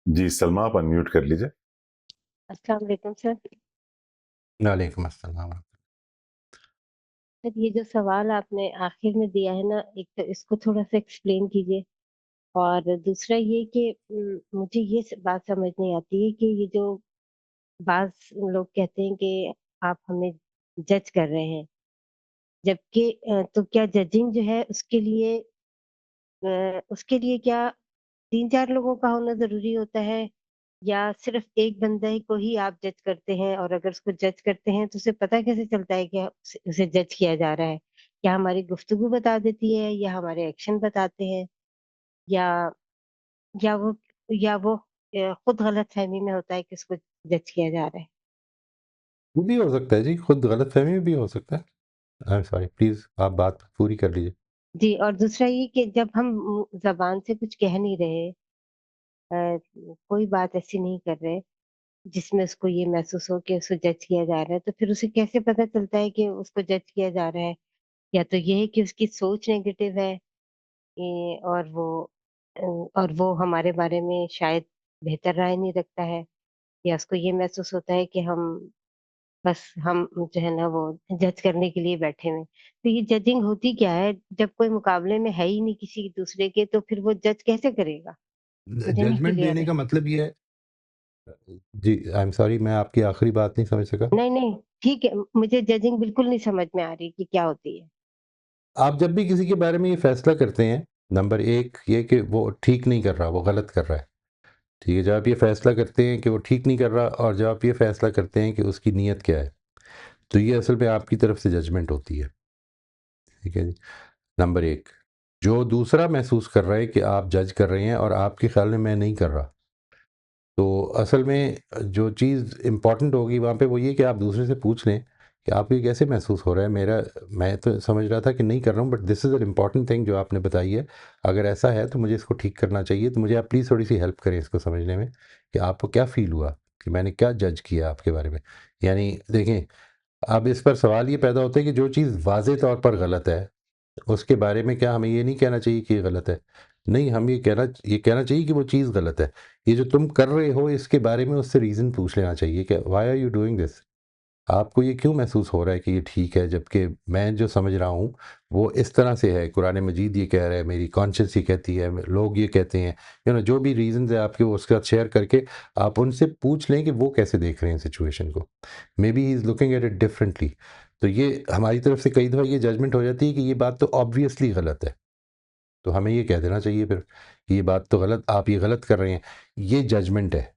जी, सलमा आप अनम्यूट कर लीजिए। अस्सलाम वालेकुम सर। वालेकुम अस्सलाम। सर ये जो सवाल आपने आखिर में दिया है ना, एक तो इसको थोड़ा सा एक्सप्लेन कीजिए। और दूसरा ये कि मुझे ये बात समझ नहीं आती है कि ये जो बाज लोग कहते हैं कि आप हमें जज कर रहे हैं, जबकि तो क्या जजिंग जो है उसके लिए क्या 3-4 लोगों का होना ज़रूरी होता है, या सिर्फ़ एक बंदे को ही आप जज करते हैं? और अगर उसको जज करते हैं तो उसे पता कैसे चलता है कि उसे उसे जज किया जा रहा है? क्या हमारी गुफ्तगू बता देती है, या हमारे एक्शन बताते हैं, या या वो खुद गलतफ़हमी में होता है कि उसको जज किया जा रहा है? वो भी हो सकता है जी, खुद गलतफ़हमी भी हो सकता है। आई एम सॉरी, प्लीज़ आप बात पूरी कर लीजिए। जी, और दूसरा ये कि जब हम ज़बान से कुछ कह नहीं रहे, कोई बात ऐसी नहीं कर रहे जिसमें उसको ये महसूस हो कि उसको जज किया जा रहा है, तो फिर उसे कैसे पता चलता है कि उसको जज किया जा रहा है? या तो ये है कि उसकी सोच नेगेटिव है, और और वो हमारे बारे में शायद बेहतर राय नहीं रखता है, या उसको ये महसूस होता है कि हम जो है ना वो जज करने के लिए बैठे हुए हैं। तो ये जजिंग होती क्या है? जब कोई मुकाबले में है ही नहीं किसी दूसरे के, तो फिर वो जज कैसे करेगा? मुझे नहीं जजमेंट क्लियर देने है। का मतलब ये है। जी, आई एम सॉरी, मैं आपकी आखिरी बात नहीं समझ सका। नहीं, नहीं, ठीक है, मुझे जजिंग बिल्कुल नहीं समझ में आ रही कि क्या होती है। आप जब भी किसी के बारे में ये फैसला करते हैं, नंबर 1 ये कि वो ठीक नहीं कर रहा, वो गलत कर रहा है। ठीक है? जब आप ये फैसला करते हैं कि वो ठीक नहीं कर रहा और जब आप ये फैसला करते हैं कि उसकी नीयत क्या है, तो ये असल में आपकी तरफ से जजमेंट होती है। ठीक है जी? नंबर 1, जो दूसरा महसूस कर रहा है कि आप जज कर रहे हैं और आपके ख़्याल में मैं नहीं कर रहा, तो असल में जो चीज़ इम्पॉर्टेंट होगी वहाँ पे वो ये कि आप दूसरे से पूछ लें कि आपको ये कैसे महसूस हो रहा है। मैं तो समझ रहा था कि नहीं कर रहा हूँ, but this is an important thing जो आपने बताई है। अगर ऐसा है तो मुझे इसको ठीक करना चाहिए, तो मुझे आप प्लीज़ थोड़ी-सी हेल्प करें इसको समझने में कि आपको क्या फ़ील हुआ कि मैंने क्या जज किया आपके बारे में। यानी देखें, अब इस पर सवाल ये पैदा होता है कि जो चीज़ वाज़ेह तौर पर गलत है, उसके बारे में क्या हमें ये नहीं कहना चाहिए कि ये गलत है? नहीं, हम ये कहना चाहिए कि वो चीज़ गलत है। ये जो तुम कर रहे हो इसके बारे में उससे रीज़न पूछ लेना चाहिए कि why are you doing this? आपको ये क्यों महसूस हो रहा है कि ये ठीक है, जबकि मैं जो समझ रहा हूँ वो इस तरह से है। कुरान मजीद ये कह रहा है, मेरी कॉन्शियस ये कहती है, लोग ये कहते हैं। जो भी रीज़न्स हैं आपके, वो उसके साथ शेयर करके आप उनसे पूछ लें कि वो कैसे देख रहे हैं सिचुएशन को। May be he is looking at it differently. तो ये हमारी तरफ से कई दफ़ा ये जजमेंट हो जाती है कि ये बात तो ऑब्वियसली गलत है। तो हमें ये कह देना चाहिए फिर कि ये बात तो गलत, आप ये गलत कर रहे हैं। ये जजमेंट है।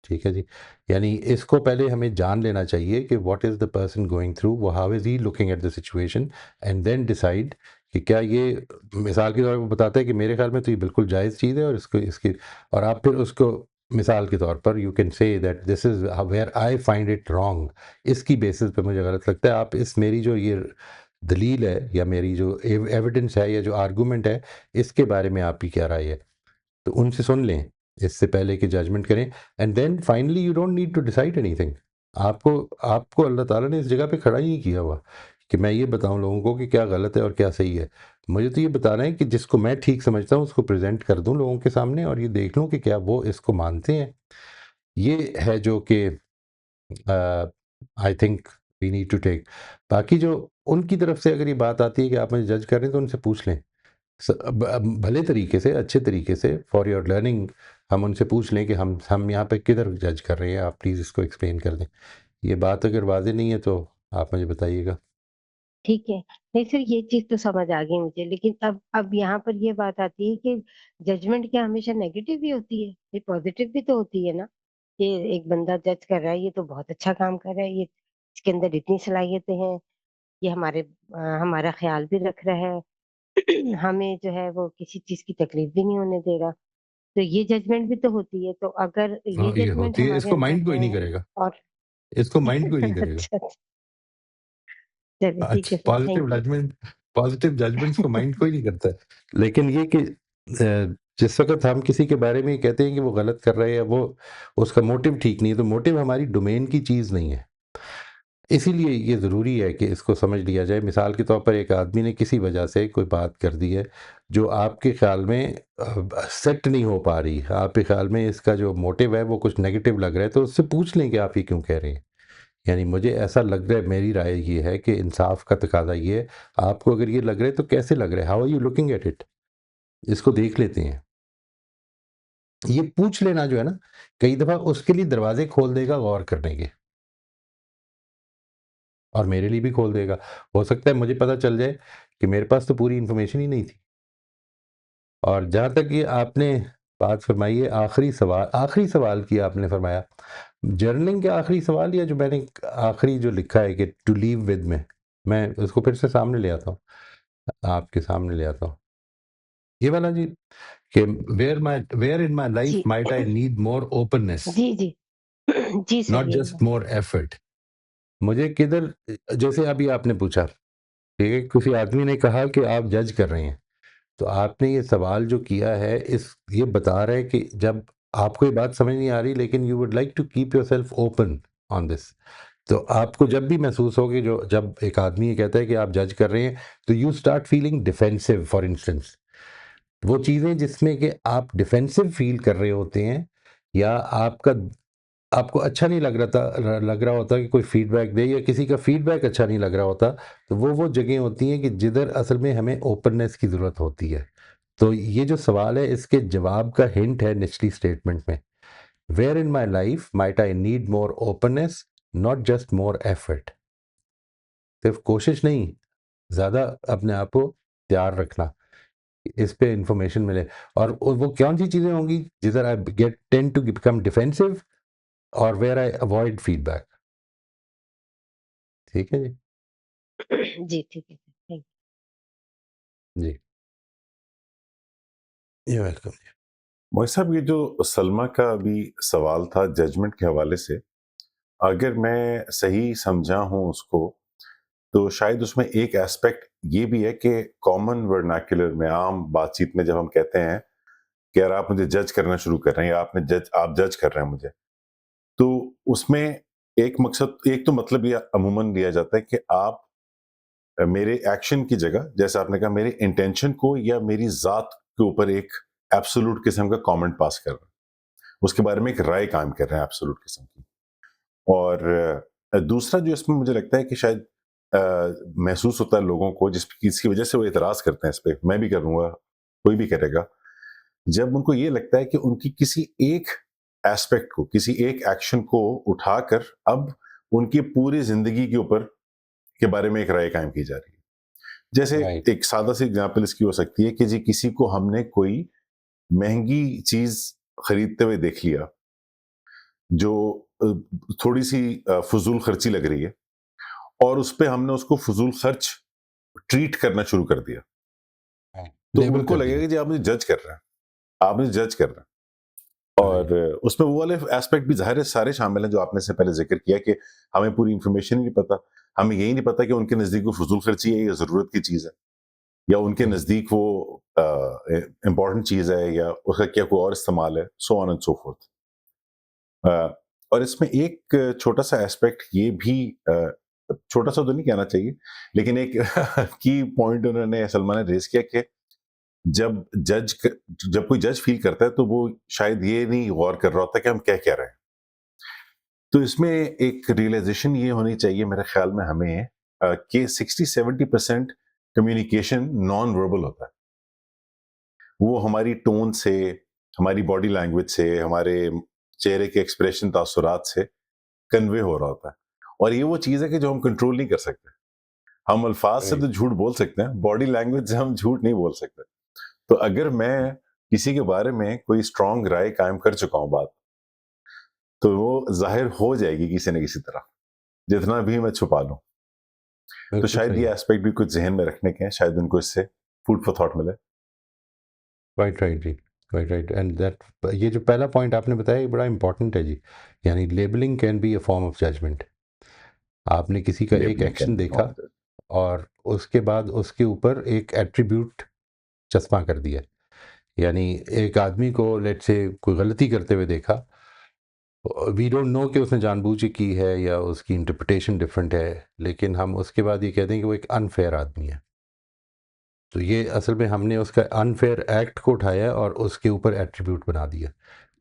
ठीक है जी? यानी इसको पहले हमें जान लेना चाहिए कि what is the person going through, वो how is he looking at the situation, and then decide कि क्या ये, मिसाल के तौर पे वो बताता है कि मेरे ख्याल में तो ये बिल्कुल जायज़ चीज़ है और इसको इसकी, और आप फिर उसको मिसाल के तौर पर you can say that this is where I find it wrong, इसकी बेसिस पे मुझे गलत लगता है। आप इस मेरी जो ये दलील है या मेरी जो एविडेंस है या जो आर्गुमेंट है, इसके बारे में आपकी क्या राय है? तो उनसे सुन लें इससे पहले कि जजमेंट करें, and then finally you don't need to decide anything. आपको आपको अल्लाह ताला ने इस जगह पे खड़ा ही नहीं किया हुआ कि मैं ये बताऊं लोगों को कि क्या गलत है और क्या सही है। मुझे तो ये बताना है कि जिसको मैं ठीक समझता हूँ उसको प्रेजेंट कर दूं लोगों के सामने और ये देख लूं कि क्या वो इसको मानते हैं। ये है जो कि I think we need to take. बाकी जो उनकी तरफ से अगर ये बात आती है कि आप मुझे जज कर रहे हैं, तो उनसे पूछ लें भले तरीके से, अच्छे तरीके से, फॉर योर लर्निंग। हम उनसे पूछ लें कि हम यहाँ पे किधर जज कर रहे हैं, आप प्लीज़ इसको एक्सप्लेन कर दें। ये बात अगर वाज़ेह नहीं है तो आप मुझे बताइएगा। ठीक है। नहीं सर, ये चीज़ तो समझ आ गई मुझे, लेकिन अब यहाँ पर ये बात आती है कि जजमेंट क्या हमेशा नेगेटिव ही होती है? ये पॉज़िटिव भी तो होती है ना? ये एक बंदा जज कर रहा है, ये तो बहुत अच्छा काम कर रहा है, ये इसके अंदर इतनी सलाहियतें हैं, ये हमारा ख़्याल भी रख रहा है, हमें जो है वो किसी चीज़ की तकलीफ़ भी नहीं होने देगा। तो ये जजमेंट भी तो होती है, तो अगर ये ये जजमेंट होती है, हमारे इसको अंदर माइंड कोई है नहीं करेगा। और इसको माइंड कोई नहीं करेगा। अच्छा, अच्छा, चलिए ठीक है अच्छा, sir, thank you. Positive judgements को माइंड कोई नहीं करता है। लेकिन ये कि जिस वक़्त हम किसी के बारे में ये कहते हैं कि वो गलत कर रहा है या वो उसका मोटिव ठीक नहीं है, तो मोटिव हमारी डोमेन की चीज़ नहीं है। इसीलिए ये ज़रूरी है कि इसको समझ लिया जाए। मिसाल के तौर पर एक आदमी ने किसी वजह से कोई बात कर दी है जो आपके ख़्याल में सेट नहीं हो पा रही, आपके ख़्याल में इसका जो मोटिव है वो कुछ नेगेटिव लग रहा है, तो उससे पूछ लें कि आप ये क्यों कह रहे हैं। यानी मुझे ऐसा लग रहा है, मेरी राय ये है कि इंसाफ का तकाजा ये है, आपको अगर ये लग रहा है तो कैसे लग रहा है, how are you looking at it, इसको देख लेते हैं। ये पूछ लेना जो है ना, कई दफ़ा उसके लिए दरवाजे खोल देगा गौर करने के, और मेरे लिए भी खोल देगा। हो सकता है मुझे पता चल जाए कि मेरे पास तो पूरी इन्फॉर्मेशन ही नहीं थी। और जहाँ तक ये आपने बात फरमाई है, आखिरी सवाल किया आपने फरमाया, जर्नलिंग के आखिरी सवाल, या जो मैंने आखिरी जो लिखा है कि टू लीव विद में, मैं उसको फिर से सामने ले आता हूँ, आपके सामने ले आता हूँ। ये वाला जी, कि वेयर इन माय लाइफ जी। Might I need more openness, जी, जी। जी सर, नॉट यही जस्ट बात। More effort. मुझे किधर, जैसे अभी आपने पूछा, ठीक है, किसी आदमी ने कहा कि आप जज कर रहे हैं, तो आपने ये सवाल जो किया है, ये बता रहा है कि जब आपको ये बात समझ नहीं आ रही, लेकिन you would like to keep yourself open on this, तो आपको जब भी महसूस हो कि जो जब एक आदमी ये कहता है कि आप जज कर रहे हैं, तो you start feeling defensive. For instance, वो चीज़ें जिसमें कि आप डिफेंसिव फील कर रहे होते हैं, या आपको अच्छा नहीं लग रहा होता कि कोई फीडबैक दे, या किसी का फीडबैक अच्छा नहीं लग रहा होता, तो वो जगह होती हैं कि जिधर असल में हमें ओपननेस की ज़रूरत होती है। तो ये जो सवाल है, इसके जवाब का हिंट है निचली स्टेटमेंट में, where in my life might I need more openness, not just more effort. सिर्फ कोशिश नहीं, ज़्यादा अपने आप को तैयार रखना, इस पे इंफॉर्मेशन मिले। और वो कौन सी चीज़ें होंगी जिधर I get tend to become defensive, और वेयर आई अवॉइड फीडबैक। ठीक है जी। जी, ठीक है सर, थैंक जी, ये वेलकम। मोहित साहब, ये जो सलमा का अभी सवाल था जजमेंट के हवाले से, अगर मैं सही समझा हूं उसको, तो शायद उसमें एक एस्पेक्ट ये भी है कि कॉमन वर्नाक्युलर में, आम बातचीत में, जब हम कहते हैं कि यार आप मुझे जज करना शुरू कर रहे हैं, या आप जज कर रहे हैं मुझे, तो उसमें एक तो मतलब ये अमूमन लिया जाता है कि आप मेरे एक्शन की जगह, जैसे आपने कहा, मेरे इंटेंशन को या मेरी जात के ऊपर एक एब्सोल्यूट किस्म का कमेंट पास कर रहे हैं, उसके बारे में एक राय कायम कर रहे हैं एब्सोल्यूट किस्म की। और दूसरा जो इसमें मुझे लगता है कि शायद महसूस होता है लोगों को, जिसकी वजह से वो इतराज करते हैं इस पे, मैं भी करूंगा, कोई भी करेगा, जब उनको ये लगता है कि उनकी किसी एक एस्पेक्ट को, किसी एक एक्शन को उठाकर अब उनकी पूरी जिंदगी के ऊपर के बारे में एक राय कायम की जा रही है। जैसे राइट। एक सादा सी एग्जांपल इसकी हो सकती है कि जी किसी को हमने कोई महंगी चीज खरीदते हुए देख लिया, जो थोड़ी सी फजूल खर्ची लग रही है, और उस पे हमने उसको फजूल खर्च ट्रीट करना शुरू कर दिया, तो लेबल उनको कर लगेगा दिया। कि जी आप मुझे जज कर रहे हैं, आप मुझे जज कर रहे हैं। और राइट। उसमें वो वाले एस्पेक्ट भी ज़ाहिर है सारे शामिल हैं जो आपने से पहले जिक्र किया, कि हमें पूरी इंफॉर्मेशन ही नहीं पता, हमें यही नहीं पता कि उनके नज़दीक वो फजूल खर्ची है या ज़रूरत की चीज़ है, या उनके नज़दीक वो इम्पॉर्टेंट चीज़ है, या उसका क्या कोई और इस्तेमाल है, so on and so fourth. और इसमें एक छोटा सा एस्पेक्ट ये भी, छोटा सा तो नहीं कहना चाहिए, लेकिन एक की पॉइंट उन्होंने, सलमान ने रेज किया कि जब जब कोई जज फील करता है, तो वो शायद ये नहीं गौर कर रहा होता कि हम क्या कह रहे हैं। तो इसमें एक रियलाइजेशन ये होनी चाहिए मेरे ख्याल में हमें, कि 60-70% कम्युनिकेशन नॉन वर्बल होता है। वो हमारी टोन से, हमारी बॉडी लैंग्वेज से, हमारे चेहरे के एक्सप्रेशन, तासुरात से कन्वे हो रहा होता है। और ये वो चीज़ है कि जो हम कंट्रोल नहीं कर सकते। हम अल्फाज से तो राइट। झूठ बोल सकते हैं, बॉडी लैंग्वेज से हम झूठ नहीं बोल सकते। तो अगर मैं किसी के बारे में कोई स्ट्रांग राय कायम कर चुका हूँ बात, तो वो जाहिर हो जाएगी किसी न किसी तरह, जितना भी मैं छुपा लूं। तो बिल्कुल शायद सही। ये एस्पेक्ट भी कुछ जहन में रखने के हैं, शायद उनको इससे फूड फॉर थॉट मिले। राइट, राइट जी। Right, right. एंड दैट, ये जो पहला पॉइंट आपने बताया, ये बड़ा इंपॉर्टेंट है जी। यानी labelling can be a form of judgement. आपने किसी का एक लेबलिंग एक्शन कैन बी देखा, फॉर्म्ड। और उसके बाद उसके ऊपर एक एट्रीब्यूट चस्पा कर दिया। यानी एक आदमी को लेट से कोई गलती करते हुए देखा, वी डोंट नो कि उसने जानबूझ के की है या उसकी इंटरप्रिटेशन डिफरेंट है, लेकिन हम उसके बाद ये कहते हैं कि वो एक अनफेयर आदमी है। तो ये असल में हमने उसका अनफेयर एक्ट को उठाया और उसके ऊपर एट्रीब्यूट बना दिया।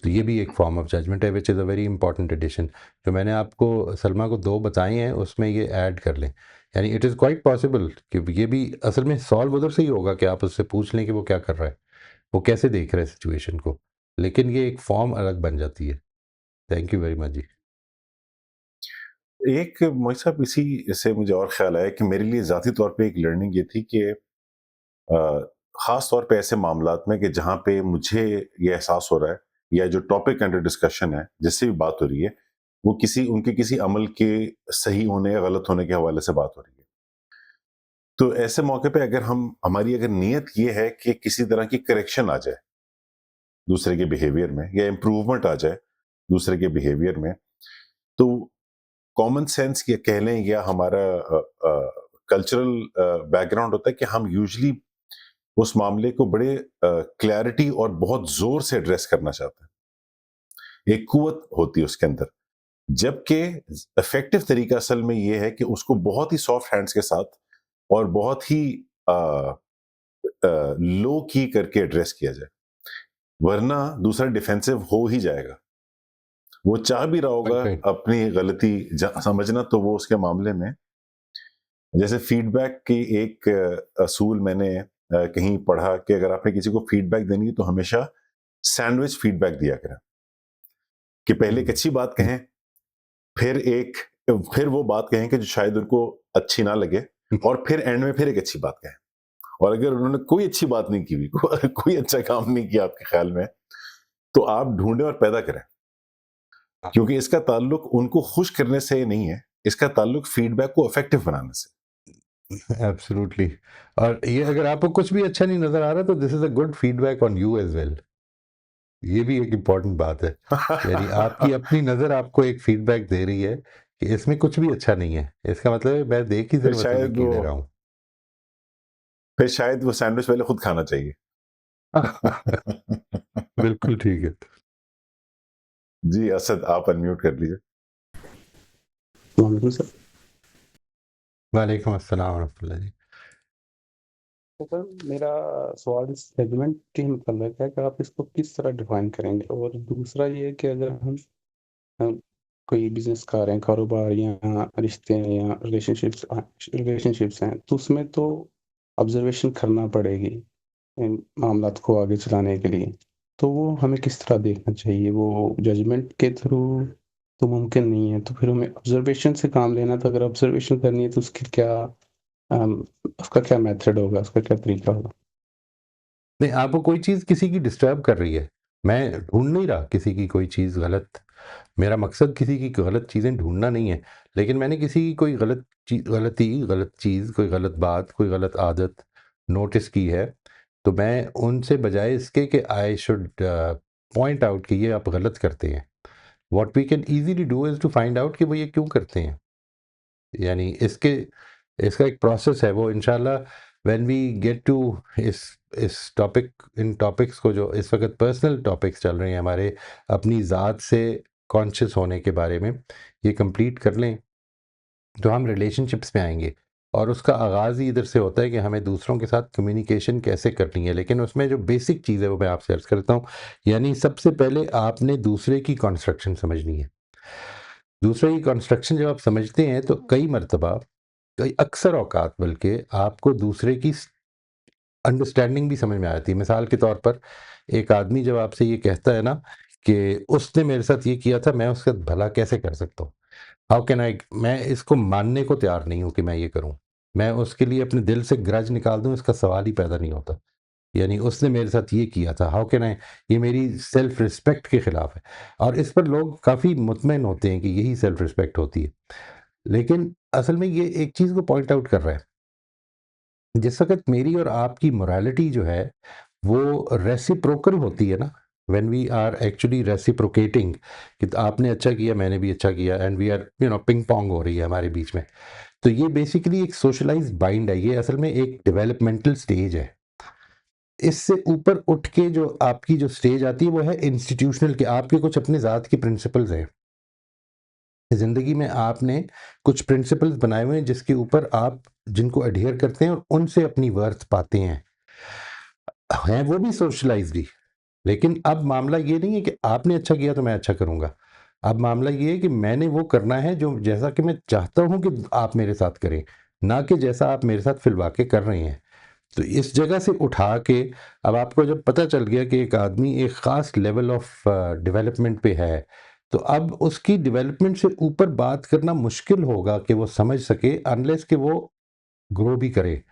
तो ये भी एक फॉर्म ऑफ जजमेंट है, which is a very important addition. जो मैंने आपको सलमा को 2 बताए हैं, उसमें ये ऐड कर लें। यानी इट इज़ क्वाइट पॉसिबल कि ये भी असल में सॉल्व उधर से ही होगा कि आप उससे पूछ लें कि वो क्या कर रहा है, वो कैसे देख रहा है सिचुएशन को। लेकिन ये एक फॉर्म अलग बन जाती है। थैंक यू वेरी मच जी। एक मोहित साहब, इसी से मुझे और ख्याल आया कि मेरे लिए ज़ाती तौर पे एक लर्निंग ये थी कि ख़ास तौर पे ऐसे मामलात में कि जहाँ पे मुझे ये एहसास हो रहा है या जो टॉपिक अंडर डिस्कशन है, जिससे भी बात हो रही है, वो उनके किसी अमल के सही होने या गलत होने के हवाले से बात हो रही है। तो ऐसे मौके पे अगर हमारी अगर नीयत ये है कि किसी तरह की करेक्शन आ जाए दूसरे के बिहेवियर में या इम्प्रूवमेंट आ जाए दूसरे के बिहेवियर में, तो कॉमन सेंस ये कह लें या हमारा कल्चरल बैकग्राउंड होता है कि हम यूजुअली उस मामले को बड़े क्लैरिटी और बहुत जोर से एड्रेस करना चाहते हैं। एक कुवत होती है उसके अंदर, जबकि इफेक्टिव तरीका असल में ये है कि उसको बहुत ही सॉफ्ट हैंड्स के साथ और बहुत ही लो की करके एड्रेस किया जाए, वरना दूसरा डिफेंसिव हो ही जाएगा। वो चाह भी रहा होगा राइट। अपनी गलती समझना, तो वो उसके मामले में जैसे फीडबैक की एक असूल मैंने कहीं पढ़ा कि अगर आपने किसी को फीडबैक देनी है तो हमेशा सैंडविच फीडबैक दिया करें, कि पहले एक अच्छी बात कहें, फिर वो बात कहें कि जो शायद उनको अच्छी ना लगे, और फिर एंड में फिर एक अच्छी बात कहें। और अगर उन्होंने कोई अच्छी बात नहीं की हुई, कोई अच्छा काम नहीं किया आपके ख्याल में, तो आप ढूंढें और पैदा करें, क्योंकि इसका ताल्लुक उनको खुश करने से नहीं है, इसका ताल्लुक फीडबैक को इफेक्टिव बनाने से। एब्सोल्युटली। और ये अगर आपको कुछ भी अच्छा नहीं नज़र आ रहा तो this is a good feedback on you as well. ये भी एक इम्पॉर्टेंट बात है। यानी आपकी अपनी नज़र आपको एक फीडबैक दे रही है कि इसमें कुछ भी अच्छा नहीं है। इसका मतलब है मैं देख ही फिर सिर्फ असल में शायद की वो दे रहा हूँ। फिर शायद वो सैंडविच पहले खुद खाना चाहिए। बिल्कुल ठीक है। जी, असद आप अनम्यूट कर लीजिए। वालेकुम सर। वालेकुम अस्सलाम वरहमतुल्लाह जी। तो सर मेरा सवाल इस सेगमेंट के मतलब है कि आप इसको किस तरह डिफाइन करेंगे, और दूसरा ये है कि अगर हम कोई बिजनेस कर रहे हैं, कारोबार या रिश्ते हैं या रिलेशनशिप्स हैं, तो उसमें तो ऑब्जर्वेशन करना पड़ेगी इन मामलात को आगे चलाने के लिए। तो वो हमें किस तरह देखना चाहिए? वो जजमेंट के थ्रू तो मुमकिन नहीं है, तो फिर हमें ऑब्जर्वेशन से काम लेना। तो अगर ऑब्जर्वेशन करनी है तो उसकी क्या अम, उसका क्या मेथड होगा, उसका क्या तरीका होगा? नहीं, आपको कोई चीज़ किसी की डिस्टर्ब कर रही है। मैं ढूँढ नहीं रहा किसी की कोई चीज़ गलत। मेरा मकसद किसी की गलत चीज़ें ढूँढना नहीं है। लेकिन मैंने किसी की कोई गलत चीज़, कोई गलत बात, कोई गलत आदत नोटिस की है, तो मैं उनसे बजाय इसके कि आई शुड पॉइंट आउट कि ये आप गलत करते हैं, what we can easily do is to find out कि वो ये क्यों करते हैं। यानी इसका एक प्रोसेस है, वो इंशाल्लाह व्हेन वी गेट टू इस इन टॉपिक्स को, जो इस वक्त पर्सनल टॉपिक्स चल रहे हैं हमारे अपनी ज़ात से कॉन्शियस होने के बारे में, ये कंप्लीट कर लें तो हम रिलेशनशिप्स में आएंगे। और उसका आगाज़ ही इधर से होता है कि हमें दूसरों के साथ कम्युनिकेशन कैसे करनी है। लेकिन उसमें जो बेसिक चीज़ है वो मैं आपसे अर्ज़ करता हूँ। यानी सबसे पहले आपने दूसरे की कंस्ट्रक्शन समझनी है। दूसरे की कंस्ट्रक्शन जब आप समझते हैं तो कई मर्तबा, कई अक्सर औकात बल्कि आपको दूसरे की अंडरस्टैंडिंग भी समझ में आ जाती है। मिसाल के तौर पर एक आदमी जब आपसे ये कहता है ना कि उसने मेरे साथ ये किया था, मैं उसका भला कैसे कर सकता हूँ? हाउ कैन आई, मैं इसको मानने को तैयार नहीं हूँ कि मैं ये करूँ। मैं उसके लिए अपने दिल से ग्रज निकाल दूँ, इसका सवाल ही पैदा नहीं होता। यानी उसने मेरे साथ ये किया था, हाउ कैन आई, ये मेरी सेल्फ रिस्पेक्ट के खिलाफ है। और इस पर लोग काफ़ी मुतमईन होते हैं कि यही सेल्फ रिस्पेक्ट होती है। लेकिन असल में ये एक चीज़ को पॉइंट आउट कर रहा है। जिस वक़्त मेरी और आपकी मोरालिटी जो है, वो रेसिप्रोकल होती है ना, when we are actually reciprocating कि आपने अच्छा किया, मैंने भी अच्छा किया, and we are ping pong हो रही है हमारे बीच में। तो ये बेसिकली एक सोशलाइज़्ड बाइंड है, ये असल में एक डेवलपमेंटल स्टेज है। इससे ऊपर उठ के जो आपकी जो स्टेज आती है वो है इंस्टीट्यूशनल, कि आपके कुछ अपने ज़ात के प्रिंसिपल्स हैं। ज़िंदगी में आपने कुछ प्रिंसिपल्स बनाए हुए हैं जिसके ऊपर आप जिनको एडहियर करते हैं और उनसे अपनी वर्थ पाते हैं। हैं वो भी सोशलाइज़्ड ही, लेकिन अब मामला ये नहीं है कि आपने अच्छा किया तो मैं अच्छा करूँगा। अब मामला ये है कि मैंने वो करना है जो जैसा कि मैं चाहता हूँ कि आप मेरे साथ करें, ना कि जैसा आप मेरे साथ फ़िलवाक़े कर रहे हैं। तो इस जगह से उठा के अब आपको जब पता चल गया कि एक आदमी एक ख़ास लेवल ऑफ डेवलपमेंट पे है, तो अब उसकी डेवलपमेंट से ऊपर बात करना मुश्किल होगा कि वो समझ सके अनलेस कि वो ग्रो भी करे।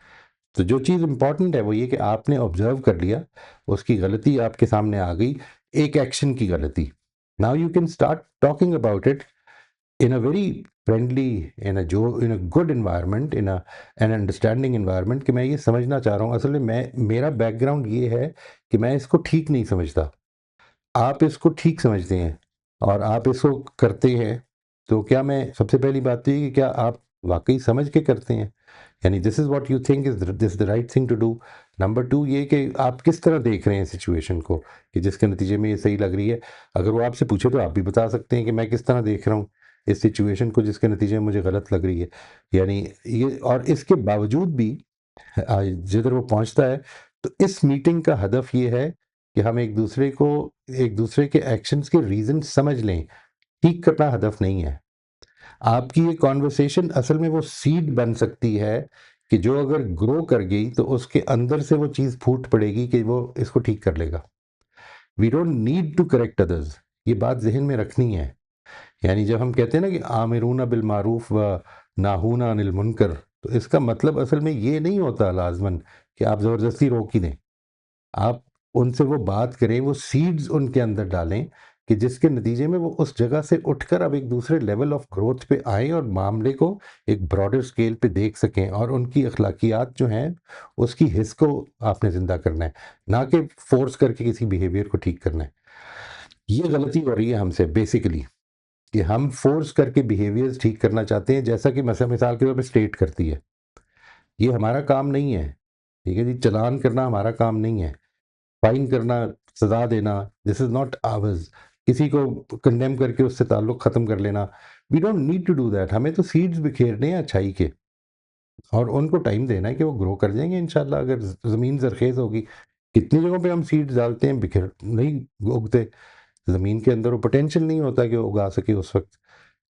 तो जो चीज़ इम्पोर्टेंट है वो ये कि आपने ऑब्ज़र्व कर लिया, उसकी गलती आपके सामने आ गई, एक एक्शन की गलती। Now you can start talking about it in a very friendly in a good environment in a an understanding environment कि मैं ये समझना चाह रहा हूँ असल में मैं मेरा बैकग्राउंड ये है कि मैं इसको ठीक नहीं समझता, आप इसको ठीक समझते हैं और आप इसको करते हैं, तो क्या मैं सबसे पहली बात तो ये कि क्या आप वाक़ई समझ के करते हैं? यानी this is what you think is this the right thing to do. Number 2 ये कि आप किस तरह देख रहे हैं सिचुएशन को कि जिसके नतीजे में ये सही लग रही है। अगर वो आपसे पूछे तो आप भी बता सकते हैं कि मैं किस तरह देख रहा हूँ इस सिचुएशन को जिसके नतीजे में मुझे गलत लग रही है। यानी ये और इसके बावजूद भी जिधर वो पहुँचता है, तो इस मीटिंग का हदफ ये है कि हम एक दूसरे के एक्शंस के रीज़न समझ लें, ठीक करना हदफ नहीं है। आपकी ये कॉन्वर्सेशन असल में वो सीड बन सकती है कि जो अगर ग्रो कर गई तो उसके अंदर से वो चीज़ फूट पड़ेगी कि वो इसको ठीक कर लेगा। We don't need to correct others, ये बात ज़हन में रखनी है। यानी जब हम कहते हैं ना कि आमिरूना बिल मारूफ व नाहूना अनिल मुनकर, तो इसका मतलब असल में ये नहीं होता लाज़मन कि आप ज़बरदस्ती रोक ही दें। आप उनसे वो बात करें, वो सीड्स उनके अंदर डालें कि जिसके नतीजे में वो उस जगह से उठकर अब एक दूसरे लेवल ऑफ ग्रोथ पे आएँ और मामले को एक ब्रॉडर स्केल पे देख सकें और उनकी अखलाकियात जो हैं, उसकी हिस्स को आपने ज़िंदा करना है, ना कि फ़ोर्स करके किसी बिहेवियर को ठीक करना है। ये गलती हो रही है हमसे बेसिकली कि हम फ़ोर्स करके बिहेवियर्स ठीक करना चाहते हैं, जैसा कि मिसाल के तौर पे स्टेट करती है। ये हमारा काम नहीं है, ठीक है जी? चालान करना हमारा काम नहीं है। फाइन करना, सज़ा देना, दिस इज़ नॉट आवर्स। किसी को कंडेम करके उससे ताल्लुक़ ख़त्म कर लेना, we don't need to do that. हमें तो सीड्स बिखेरने हैं अच्छाई के और उनको टाइम देना है कि वो ग्रो कर जाएँगे इंशाल्लाह अगर ज़मीन ज़रख़ेज़ होगी। कितनी जगहों पे हम सीड्स डालते हैं, बिखर नहीं उगते। ज़मीन के अंदर वो पोटेंशियल नहीं होता कि वो उगा सके उस वक़्त।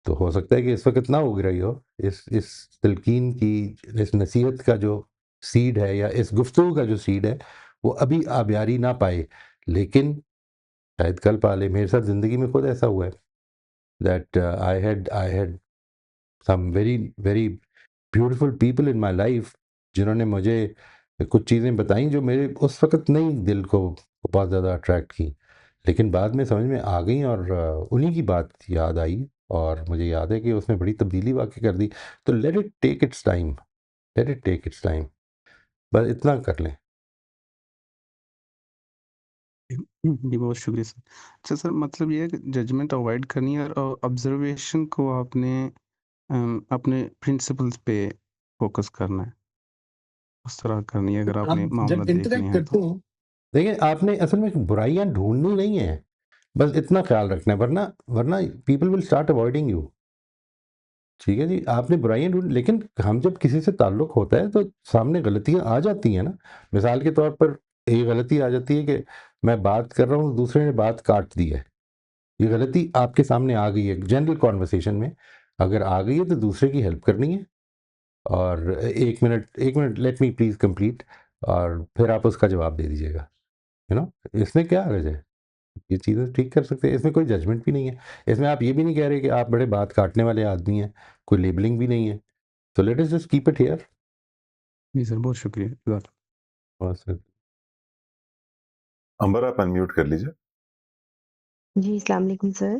तो हो सकता है कि इस वक़्त ना उग रही हो। इस तलकीन की, इस नसीहत का जो सीड है या इस गुफ्तगू का जो सीड है, वो अभी आबियारी ना पाए। लेकिन शायद कल पा ले। मेरे साथ ज़िंदगी में खुद ऐसा हुआ है that I had some very very beautiful people in my life जिन्होंने मुझे कुछ चीज़ें बताई जो मेरे उस वक़्त नहीं दिल को बहुत ज़्यादा अट्रैक्ट की। लेकिन बाद में समझ में आ गई और उन्हीं की बात याद आई और मुझे याद है कि उसने बड़ी तब्दीली वाक़ई कर दी। तो let it take its time, बस इतना कर लें। जी, बहुत शुक्रिया सर। अच्छा सर, मतलब ये है कि जजमेंट अवॉइड करनी है और ऑब्ज़र्वेशन को आपने अपने प्रिंसिपल्स पे फ़ोकस करना है। उस तरह करनी है अगर आपने आप मामला जब देखने इंटरैक्ट हैं करते तो। हैं, देखिए आपने असल में बुराइयाँ ढूँढनी नहीं है, बस इतना ख़्याल रखना है वरना वरना people will start avoiding you. ठीक है जी, आपने बुराइयाँ ढूँढ लेकिन हम जब किसी से ताल्लुक़ होता है तो सामने गलतियाँ आ जाती हैं ना। मिसाल के तौर पर ये गलती आ जाती है कि मैं बात कर रहा हूँ, दूसरे ने बात काट दी है। ये गलती आपके सामने आ गई है जनरल कन्वर्सेशन में, अगर आ गई है तो दूसरे की हेल्प करनी है और 1 minute let me please complete और फिर आप उसका जवाब दे दीजिएगा, यू नो? इसमें क्या हर्ज है? ये चीज़ें ठीक कर सकते हैं, इसमें कोई जजमेंट भी नहीं है। इसमें आप ये भी नहीं कह रहे कि आप बड़े बात काटने वाले आदमी हैं, कोई लेबलिंग भी नहीं है। So let us just keep it here. जी सर, बहुत शुक्रिया। ज़ात बस अंबर आप अनम्यूट कर लीजिए। जी, अस्सलाम वालेकुम सर।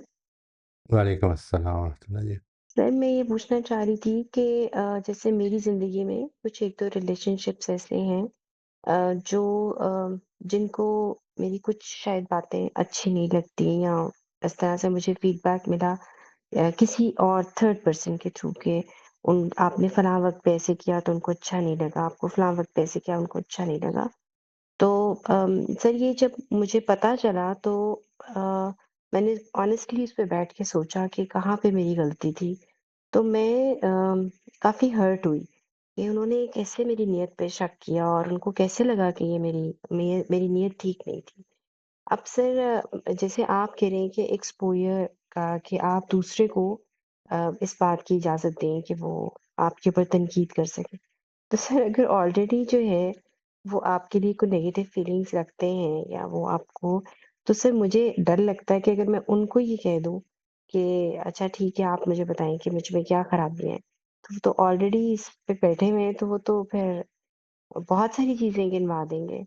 वालेकुम अस्सलाम व रहमतुल्लाह जी। सर, मैं ये पूछना चाह रही थी कि जैसे मेरी ज़िंदगी में कुछ 1-2 रिलेशनशिप्स ऐसे हैं जो जिनको मेरी कुछ शायद बातें अच्छी नहीं लगती या इस तरह से मुझे फीडबैक मिला किसी और थर्ड पर्सन के थ्रू के उन आपने फलाँ वक़्त पे ऐसे किया तो उनको अच्छा नहीं लगा, आपको फलाँ वक़्त पे ऐसे किया उनको अच्छा नहीं लगा। तो सर ये जब मुझे पता चला तो अ मैंने ऑनेस्टली उस पे बैठ के सोचा कि कहाँ पे मेरी गलती थी। तो मैं काफ़ी हर्ट हुई कि उन्होंने कैसे मेरी नीयत पे शक किया और उनको कैसे लगा कि ये मेरी नीयत ठीक नहीं थी। अब सर जैसे आप कह रहे हैं कि एक्सपोज़र का कि आप दूसरे को इस बात की इजाज़त दें कि वो आपके ऊपर तनकीद कर सके। तो सर अगर ऑलरेडी जो है वो आपके लिए कोई नेगेटिव फीलिंग्स रखते हैं या वो आपको, तो सर मुझे डर लगता है कि अगर मैं उनको ये कह दूँ कि अच्छा ठीक है आप मुझे बताएँ कि मुझ में क्या खराबियाँ हैं, तो वो तो ऑलरेडी इस पे बैठे हुए हैं, तो वो तो फिर बहुत सारी चीज़ें गिनवा देंगे।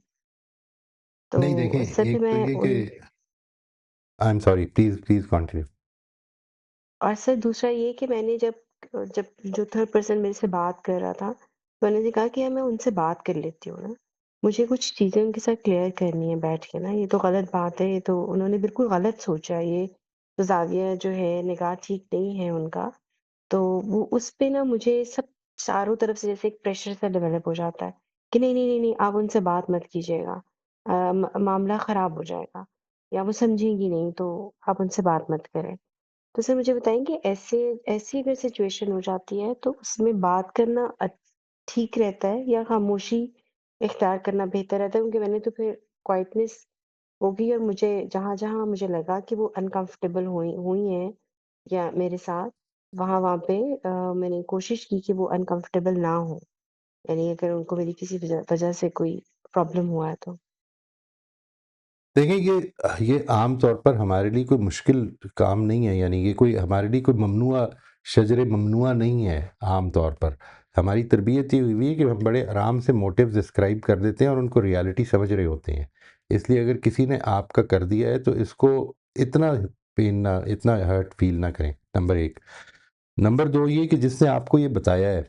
नहीं देखें, तो सर फिर एक तो मैं ये कि उन I am sorry, please please continue. और सर दूसरा ये कि मैंने जब जब जो थर्ड पर्सन मेरे से बात कर रहा था, तो मैंने कहा कि यार मैं उनसे बात कर लेती हूँ ना। मुझे कुछ चीज़ें उनके साथ क्लियर करनी है बैठ के ना, ये तो गलत बात है, ये तो उन्होंने बिल्कुल गलत सोचा है, ये तो ज़ाविया जो है निगाह ठीक नहीं है उनका। तो वो उस पे ना मुझे सब चारों तरफ से जैसे एक प्रेशर सा डेवलप हो जाता है कि नहीं, नहीं, नहीं, नहीं आप उनसे बात मत कीजिएगा। मामला ख़राब हो जाएगा या वो समझेंगी नहीं तो आप उनसे बात मत करें। तो सर मुझे बताएँगे ऐसी अगर सिचुएशन हो जाती है तो उसमें बात करना ठीक रहता है या खामोशी इख्तियार करना बेहतर रहता है? क्योंकि मैंने तो फिर क्वाइटनेस होगी और मुझे जहाँ-जहाँ मुझे लगा कि वो अनकंफर्टेबल हुई हुई हैं या मेरे साथ, वहाँ-वहाँ पे मैंने कोशिश की कि वो अनकंफर्टेबल ना हों। यानी अगर उनको मेरी किसी वजह वजह से कोई प्रॉब्लम हुआ है तो। देखिए, ये आम तौर पर हमारे लिए कोई मुश्किल काम नहीं है, यानी ये कोई हमारे लिए कोई ममनुआ शजर ममनुआ नहीं है आम तौर पर। हमारी तरबियत ये हुई है कि हम बड़े आराम से मोटिव्स डिस्क्राइब कर देते हैं और उनको रियलिटी समझ रहे होते हैं। इसलिए अगर किसी ने आपका कर दिया है तो इसको इतना इतना हर्ट फ़ील ना करें, नंबर 1। नंबर 2 ये कि जिसने आपको ये बताया है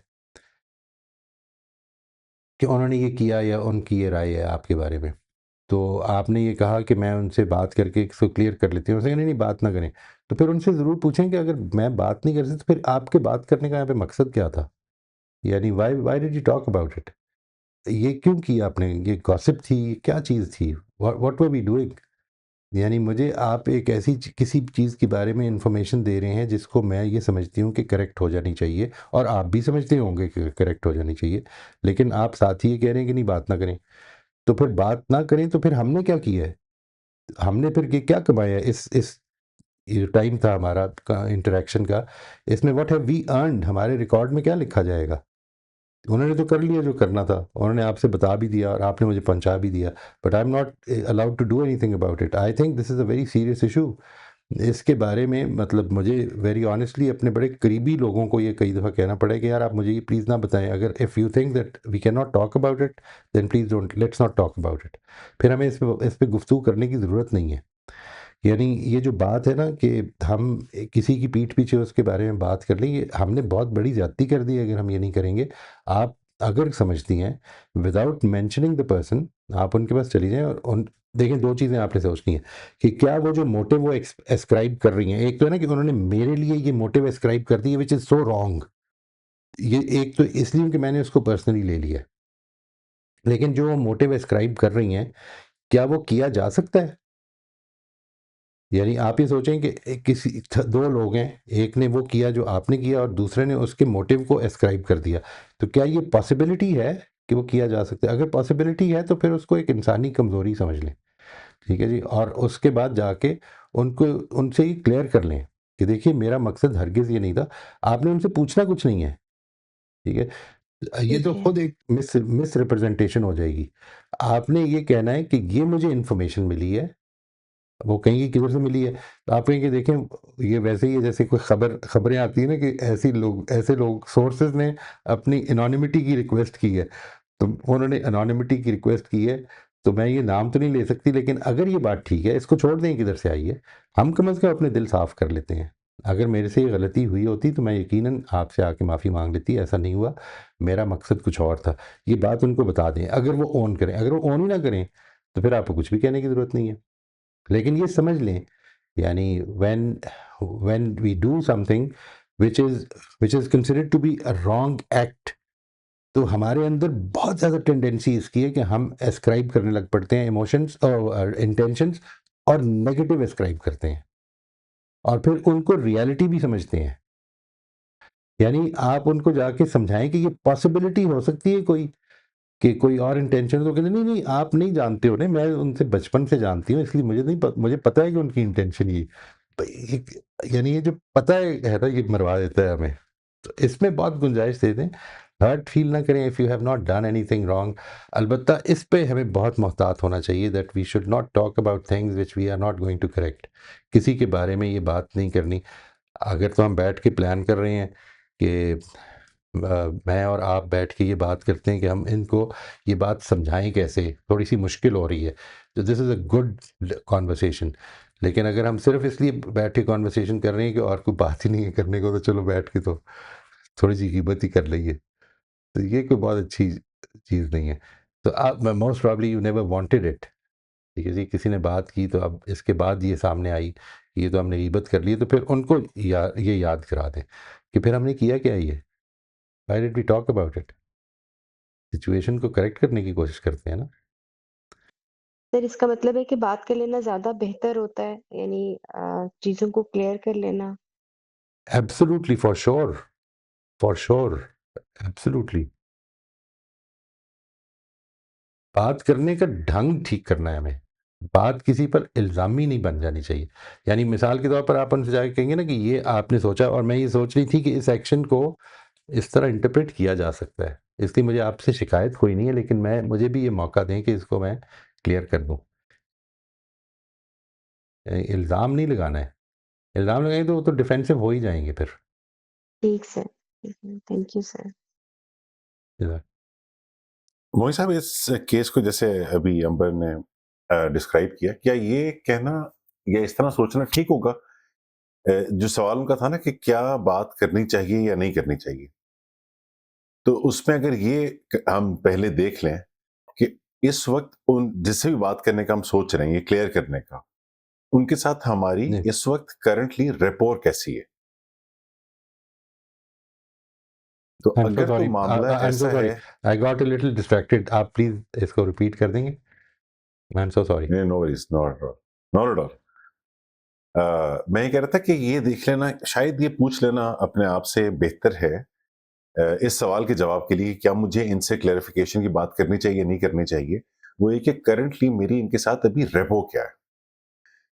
कि उन्होंने ये किया या उनकी ये राय है आपके बारे में। तो आपने ये कहा कि मैं उनसे बात करके इसको क्लियर कर लेती हूँ। उसने कहा नहीं, नहीं बात ना करें। तो फिर उनसे ज़रूर पूछें कि अगर मैं बात नहीं कर सकती तो फिर आपके बात करने का यहाँ पे मकसद क्या था? यानी why why did you talk about it? ये क्यों किया आपने? ये गॉसिप थी? क्या चीज़ थी? What were we doing? यानी मुझे आप एक ऐसी किसी चीज़ के बारे में इन्फॉर्मेशन दे रहे हैं जिसको मैं ये समझती हूँ कि करेक्ट हो जानी चाहिए और आप भी समझते होंगे कि करेक्ट हो जानी चाहिए। लेकिन आप साथ ही ये कह रहे हैं कि नहीं बात ना करें। तो फिर बात ना करें तो फिर हमने क्या किया है? हमने फिर ये क्या कमाया इस ये टाइम था हमारा का इंटरेक्शन का, इसमें व्हाट हैव वी अर्न्ड? हमारे रिकॉर्ड में क्या लिखा जाएगा? उन्होंने तो कर लिया जो करना था, उन्होंने आपसे बता भी दिया और आपने मुझे पहुंचा भी दिया, but I am not allowed to do anything about it. I think this is a very serious issue. इसके बारे में मतलब मुझे वेरी ऑनेस्टली अपने बड़े करीबी लोगों को ये कई दफ़ा कहना पड़ा है कि यार आप मुझे ये प्लीज़ ना बताएं, अगर if you think that we can not talk about it then please don't let's not talk about it. फिर हमें इस पे गुफ्तगू करने की ज़रूरत नहीं है। यानी ये जो बात है ना कि हम किसी की पीठ पीछे उसके बारे में बात कर लें, ये हमने बहुत बड़ी ज़्यादती कर दी है अगर हम ये नहीं करेंगे। आप अगर समझती हैं विदाउट मेंशनिंग द पर्सन आप उनके पास चली जाएँ और उन देखिए 2 चीज़ें आपने सोचनी है कि क्या वो जो मोटिव वो एस्क्राइब कर रही हैं, एक तो है ना कि उन्होंने मेरे लिए ये मोटिव एस्क्राइब कर दी है व्हिच इज़ सो रॉन्ग। ये एक तो इसलिए कि मैंने उसको पर्सनली ले लिया है। लेकिन जो वो मोटिव एस्क्राइब कर रही हैं, क्या वो किया जा सकता है? यानी आप ये सोचें कि किसी 2 लोग हैं, एक ने वो किया जो आपने किया और दूसरे ने उसके मोटिव को एस्क्राइब कर दिया। तो क्या ये पॉसिबिलिटी है कि वो किया जा सकता है? अगर पॉसिबिलिटी है तो फिर उसको एक इंसानी कमज़ोरी समझ लें, ठीक है जी? और उसके बाद जाके उनको उनसे ये क्लियर कर लें कि देखिए मेरा मकसद हरगिज़ ये नहीं था। आपने उनसे पूछना कुछ नहीं है, ठीक है? ये ठीक तो है, खुद एक मिसरिप्रेज़ेंटेशन हो जाएगी। आपने ये कहना है कि ये मुझे इन्फॉर्मेशन मिली है, वो कहेंगी किधर से मिली है? तो आप कहेंगे देखें ये वैसे ही है जैसे कोई खबरें आती है ना कि ऐसे लोग सोर्सेज़ ने अपनी एनोनिमिटी की रिक्वेस्ट की है। तो उन्होंने एनोनिमिटी की रिक्वेस्ट की है, तो मैं ये नाम तो नहीं ले सकती लेकिन अगर ये बात ठीक है, इसको छोड़ दें किधर से आई है। हम कम से कम अपने दिल साफ़ कर लेते हैं। अगर मेरे से ये गलती हुई होती तो मैं यकीनन आपसे आके माफ़ी माँग लेती, ऐसा नहीं हुआ, मेरा मकसद कुछ और था। ये बात उनको बता दें, अगर वो ऑन करें, अगर वो ऑन ही ना करें, तो फिर आपको कुछ भी कहने की ज़रूरत नहीं है। लेकिन ये समझ लें यानी when we do something which is considered to be a wrong act, तो हमारे अंदर बहुत ज़्यादा टेंडेंसी इसकी है कि हम एस्क्राइब करने लग पड़ते हैं इमोशंस और इंटेंशंस और नेगेटिव एस्क्राइब करते हैं। और फिर उनको रियलिटी भी समझते हैं। यानी आप उनको जाके समझाएँ कि ये पॉसिबिलिटी हो सकती है कोई, कि कोई और इंटेंशन, तो कहते नहीं आप नहीं जानते हो ना, मैं उनसे बचपन से जानती हूँ, इसलिए मुझे पता है कि उनकी इंटेंशन ये, एक यानी ये जो पता है ना, ये मरवा देता है हमें। तो इसमें बहुत गुंजाइश दे दें, हर्ट फील ना करें if you have not done anything wrong. अलबत्ता इस पे हमें बहुत मोहतात होना चाहिए that we should not talk about things which we are not going to correct. किसी के बारे में ये बात नहीं करनी। अगर तो हम बैठ के प्लान कर रहे हैं कि मैं और आप बैठ के ये बात करते हैं कि हम इनको ये बात समझाएं कैसे, थोड़ी सी मुश्किल हो रही है, तो this is a good conversation. लेकिन अगर हम सिर्फ इसलिए बैठ के कॉन्वर्सेशन कर रहे हैं कि और कोई बात ही नहीं है करने को, तो चलो बैठ के तो थोड़ी सी गिबत ही कर लेंगे, तो ये कोई बहुत अच्छी चीज़ नहीं है। तो आप most probably you never wanted it, ठीक है जी, किसी ने बात की तो अब इसके बाद ये सामने आई, ये तो हमने गिबत कर ली, तो फिर उनको ये याद करा दें कि फिर हमने किया क्या ये, why did we talk about it. Situation को करेक्ट करने की कोशिश करते हैं ना। सर इसका मतलब है कि बात कर लेना ज़्यादा बेहतर होता है, यानी चीज़ों को क्लियर कर लेना? Absolutely, for sure, absolutely. बात करने का ढंग ठीक करना है हमें, बात किसी पर इल्ज़ामी नहीं बन जानी चाहिए। यानी मिसाल के तौर पर आप उनसे जाके कहेंगे ना कि ये आपने सोचा और मैं ये सोच रही थी कि इस एक्शन को इस तरह इंटरप्रेट किया जा सकता है, इसलिए मुझे आपसे शिकायत कोई नहीं है, लेकिन मुझे भी ये मौका दें कि इसको मैं क्लियर कर दूँ। इल्ज़ाम नहीं लगाना है, इल्ज़ाम लगाएंगे तो वो तो डिफेंसिव हो ही जाएंगे फिर। ठीक सर, ठीक है, थैंक यू सर। मोहित साहब, इस केस को जैसे अभी अंबर ने डिस्क्राइब किया, क्या ये कहना या इस तरह सोचना ठीक होगा? जो सवाल उनका था ना कि क्या बात करनी चाहिए या नहीं करनी चाहिए, तो उसमें अगर ये हम पहले देख लें कि इस वक्त उन जिससे भी बात करने का हम सोच रहे हैं, ये क्लियर करने का, उनके साथ हमारी जी। इस वक्त करंटली रेपोर कैसी है? तो आई एम सो अगर तो सॉरी, मामला आई एम सो ऐसा सॉरी, है, I got a little distracted, आप प्लीज इसको रिपीट कर देंगे? I am so sorry. No worries, not at all, not at all. मैं ये कह रहा था कि ये देख लेना, शायद ये पूछ लेना अपने आप से बेहतर है इस सवाल के जवाब के लिए, क्या मुझे इनसे क्लैरिफिकेशन की बात करनी चाहिए नहीं करनी चाहिए। वो ये कि करंटली मेरी इनके साथ अभी रेपो क्या है,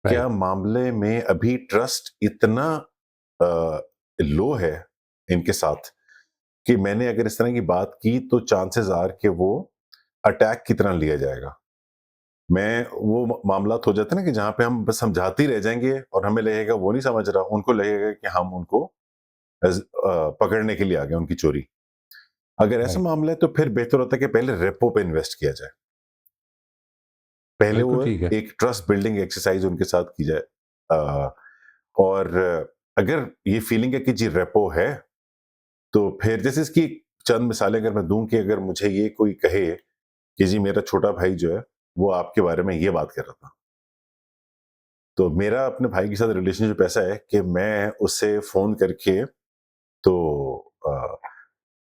क्या राइट। मामले में अभी ट्रस्ट इतना लो है इनके साथ कि मैंने अगर इस तरह की बात की तो चांसेस आर कि वो अटैक की तरह लिया जाएगा। मैं वो मामलात हो जाते हैं ना कि जहां पे हम बस समझाते ही रह जाएंगे और हमें लगेगा वो नहीं समझ रहा, उनको लगेगा कि हम उनको पकड़ने के लिए आ गए उनकी चोरी। अगर ऐसा राइट। मामला है तो फिर बेहतर होता है कि पहले रेपो पे इन्वेस्ट किया जाए, पहले बिल्कुल वो ठीक है। एक ट्रस्ट बिल्डिंग एक्सरसाइज उनके साथ की जाए। और अगर ये फीलिंग है कि जी रेपो है, तो फिर जैसे इसकी चंद मिसालें अगर मैं दूं कि अगर मुझे ये कोई कहे कि जी मेरा छोटा भाई जो है वो आपके बारे में ये बात कर रहा था, तो मेरा अपने भाई के साथ रिलेशनशिप ऐसा है कि मैं उससे फोन करके तो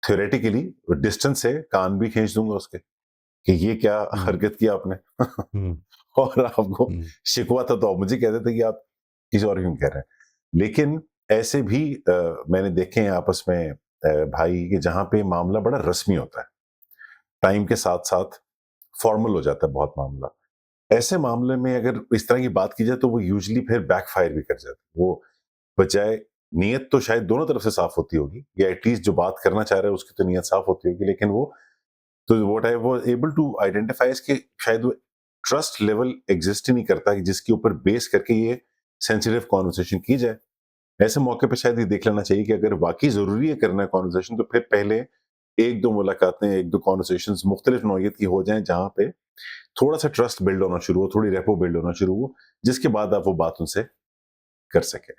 थ्योरेटिकली डिस्टेंस से कान भी खींच दूंगा उसके कि ये क्या हम्म। हरकत किया आपने हम्म। और आपको हम्म। शिकवा था तो आप मुझे कहते थे कि आप किसी और क्यों कह रहे हैं। लेकिन ऐसे भी मैंने देखे हैं आपस में भाई कि जहां पे मामला बड़ा रस्मी होता है, टाइम के साथ साथ फॉर्मल हो जाता है बहुत मामला। ऐसे मामले में अगर इस तरह की बात की जाए तो वो यूजुअली फिर बैकफायर भी कर जाती है। वो बजाय, नीयत तो शायद दोनों तरफ से साफ होती होगी, या एटलीस्ट जो बात करना चाह रहा है उसकी तो नीयत साफ होती होगी, लेकिन वो तो what I was able to identify is कि शायद वो ट्रस्ट लेवल एग्जिस्ट ही नहीं करता कि जिसके ऊपर बेस करके ये सेंसिटिव कॉन्वर्सेशन की जाए। ऐसे मौके पे शायद ये देख लेना चाहिए कि अगर वाकई जरूरी है करना है कॉन्वर्सेशन, तो फिर पहले एक दो मुलाकातें, एक दो कॉन्वर्सेशन मुख्तलिफ नौयत की हो जाएं, जहां पे थोड़ा सा ट्रस्ट बिल्ड होना शुरू हो, थोड़ी रेपो बिल्ड होना शुरू हो, जिसके बाद आप वो बात उनसे कर सके।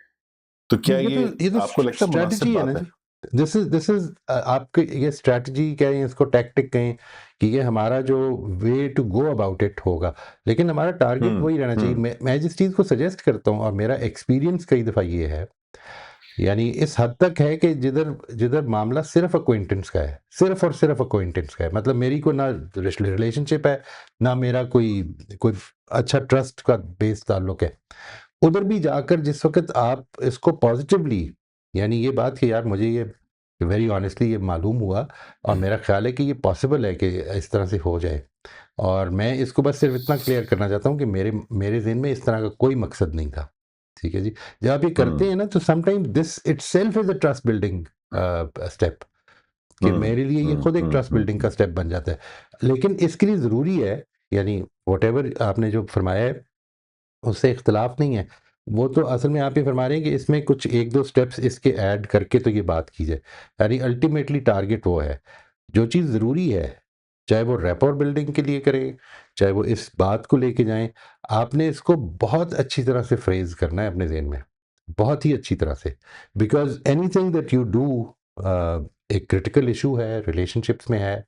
तो क्या ये तो आपको लगता है मुनासिब स्ट्रेटजी है ना बात है? जी। दिस इज आपके ये स्ट्रेटजी कहें, इसको टैक्टिक कहें, कि ये हमारा जो way to go about it होगा, लेकिन हमारा टारगेट वही रहना चाहिए। हम्म। मैं जिस चीज़ को सजेस्ट करता हूँ, और मेरा एक्सपीरियंस कई दफ़ा ये है, यानी इस हद तक है कि जिधर जिधर मामला सिर्फ अक्वेंटेंस का है, सिर्फ और सिर्फ अक्वेंटेंस का है, मतलब मेरी कोई ना रिलेशनशिप है, ना मेरा कोई कोई अच्छा ट्रस्ट का बेस ताल्लुक है, उधर भी जाकर जिस वक़्त आप इसको पॉज़िटिवली, यानी ये बात कि यार मुझे ये वेरी ऑनेस्टली ये मालूम हुआ और मेरा ख़्याल है कि ये पॉसिबल है कि इस तरह से हो जाए, और मैं इसको बस सिर्फ़ इतना क्लियर करना चाहता हूँ कि मेरे मेरे ज़हन में इस तरह का कोई मकसद नहीं था। ठीक है जी? जब आप ये करते हैं ना, तो sometime this itself is a trust building step, कि मेरे लिए ये खुद एक ट्रस्ट बिल्डिंग का स्टेप बन जाता है। लेकिन इसके लिए ज़रूरी है, यानी व्हाटएवर आपने जो फरमाया है उससे इख्तिलाफ नहीं है। वो तो असल में आप ये फरमा रहे हैं कि इसमें कुछ 1-2 स्टेप्स इसके ऐड करके तो ये बात की जाए। यानी अल्टीमेटली टारगेट वो है। जो चीज़ ज़रूरी है, चाहे वो रैपर बिल्डिंग के लिए करें, चाहे वो इस बात को लेके जाएँ, आपने इसको बहुत अच्छी तरह से फ्रेज़ करना है अपने ज़हन में। बहुत ही अच्छी तरह से। Because anything that you do एक क्रिटिकल इश्यू है, रिलेशनशिप्स में है।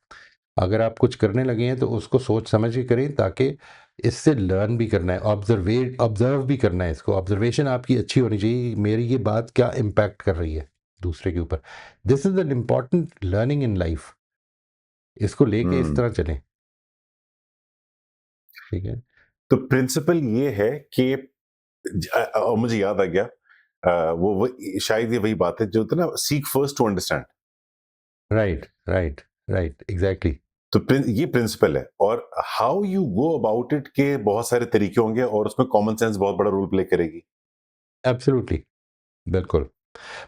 अगर आप कुछ करने लगे हैं तो उसको सोच समझ के करें, ताकि इससे लर्न भी करना है, ऑब्जर्व भी करना है इसको। ऑब्जर्वेशन आपकी अच्छी होनी चाहिए, मेरी ये बात क्या इम्पैक्ट कर रही है दूसरे के ऊपर। This is an important learning in life. इसको लेके इस तरह चलें। ठीक है? तो प्रिंसिपल ये है कि मुझे याद आ गया, वो शायद ये वही बात है जो होता है ना, seek first to understand. Right, right, right, exactly. तो ये प्रिंसिपल है, और how you go about it के बहुत सारे तरीके होंगे, और उसमें कॉमन सेंस बहुत बड़ा रोल प्ले करेगी। एब्सोल्युटली, बिल्कुल।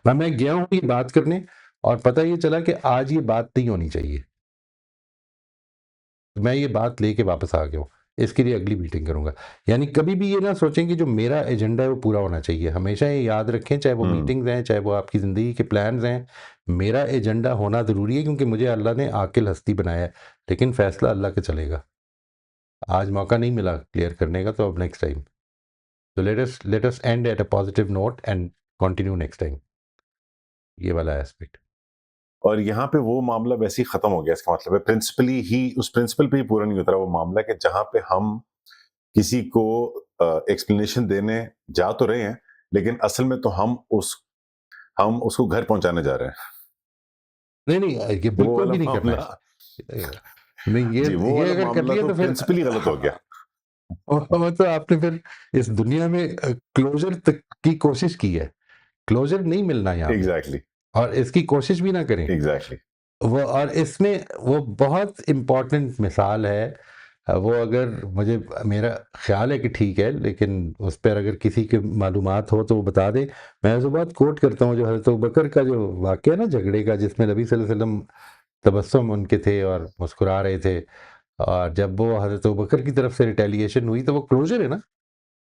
मैं गया हूँ ये बात करने, और पता ये चला कि आज ये बात नहीं होनी चाहिए। मैं ये बात लेके वापस आ गया हूँ। इसके लिए अगली मीटिंग करूँगा। यानी कभी भी ये ना सोचें कि जो मेरा एजेंडा है वो पूरा होना चाहिए। हमेशा ये याद रखें, चाहे वो मीटिंग्स हैं, चाहे वो आपकी ज़िंदगी के प्लान्स हैं, मेरा एजेंडा होना ज़रूरी है, क्योंकि मुझे अल्लाह ने आकिल हस्ती बनाया है, लेकिन फ़ैसला अल्लाह का चलेगा। आज मौका नहीं मिला क्लियर करने का, तो अब नेक्स्ट टाइम। तो let us and at a positive note and continue next time. ये वाला एस्पेक्ट। और यहाँ पे वो मामला वैसे ही खत्म हो गया। इसका मतलब है प्रिंसिपली ही, उस प्रिंसिपल पे ही पूरा नहीं उतरा वो मामला, कि जहाँ पे हम किसी को एक्सप्लेनेशन देने जा तो रहे हैं, लेकिन असल में तो हम उसको घर पहुंचाने जा रहे हैं। नहीं, ये वो बिल्कुल वाला भी नहीं करना मामला, है। नहीं, जी, वो ये वाला अगर कर मामला लिया तो तो फिर प्रिंसिपली गलत हो गया। मतलब आपने फिर इस दुनिया में क्लोजर तक की कोशिश की है। क्लोजर नहीं मिलना यहाँ पे, एग्जैक्टली, और इसकी कोशिश भी ना करें। एग्जैक्टली। वो, और इसमें वो बहुत इम्पोर्टेंट मिसाल है। वो अगर मुझे, मेरा ख्याल है कि ठीक है, लेकिन उस पर अगर किसी के मालूमात हो तो वो बता दे। मैं उसे बहुत कोट करता हूँ, जो हज़रत अबू बकर का जो वाक़या है ना झगड़े का, जिसमें नबी सल्लल्लाहु अलैहि वसल्लम तबस्सुम उनके थे और मुस्कुरा रहे थे, और जब वो हज़रत अबू बकर की तरफ से रिटेलिएशन हुई, तो वो क्लोज़र है ना।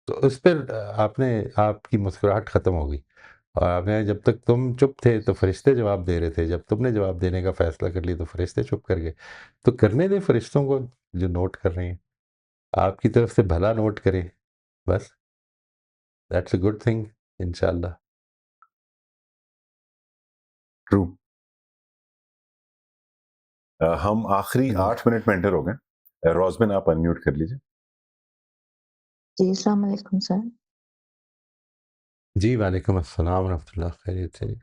तो उस पर आपने, आपकी मुस्कुराहट ख़त्म हो गई, और आपने, जब तक तुम चुप थे तो फरिश्ते जवाब दे रहे थे, जब तुमने जवाब देने का फ़ैसला कर लिया तो फरिश्ते चुप कर गए। तो करने दें फरिश्तों को जो नोट कर रहे हैं, आपकी तरफ से भला नोट करें, बस। दैट्स अ गुड थिंग, इंशाल्लाह। ट्रू। हम आखिरी 8 मिनट में एंटर हो गए। रोज़बिन, आप अनम्यूट कर लीजिए। जी, अस्सलाम वालेकुम सर। जी, वालेकुम अस्सलाम व रहमतुल्लाह, खैरियत से?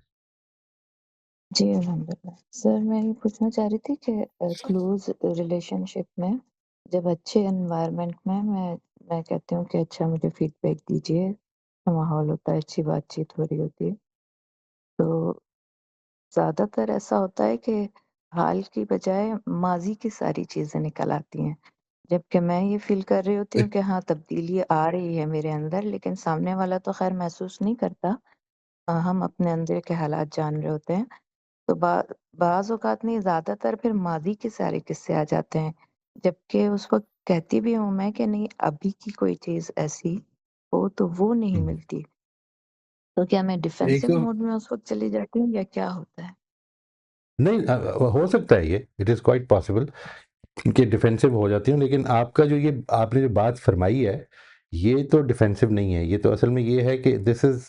जी, अल्हम्दुलिल्लाह। सर मैं ये पूछना चाह रही थी कि क्लोज़ रिलेशनशिप में जब अच्छे एनवायरनमेंट में मैं कहती हूँ कि अच्छा मुझे फीडबैक दीजिए, अच्छा माहौल होता है, अच्छी बातचीत हो रही होती है। तो ज़्यादातर ऐसा होता है कि हाल की बजाय माज़ी की सारी चीज़ें निकल आती हैं। जबकि मैं ये फ़ील कर रही होती हूँ कि हाँ, तब्दीली आ रही है मेरे अंदर, लेकिन सामने वाला तो ख़ैर महसूस नहीं करता। हम अपने अंदर के हालात जान रहे होते हैं। तो बाज़ औक़ात नहीं, ज़्यादातर फिर माज़ी के सारे किस्से आ जाते हैं। जबकि उस वक़्त कहती भी हूँ मैं कि नहीं, अभी की कोई चीज़ ऐसी हो तो वो नहीं मिलती। तो क्या मैं एक डिफेंसिव तो मोड में उस वक़्त चली जाती हूँ या क्या होता है? नहीं, हो सकता है ये, इट इज़ क्वाइट पॉसिबल कि डिफेंसिव हो जाती हूँ, लेकिन आपका जो ये आपने जो बात फरमाई है, ये तो डिफेंसिव नहीं है। ये तो असल में ये है कि this is,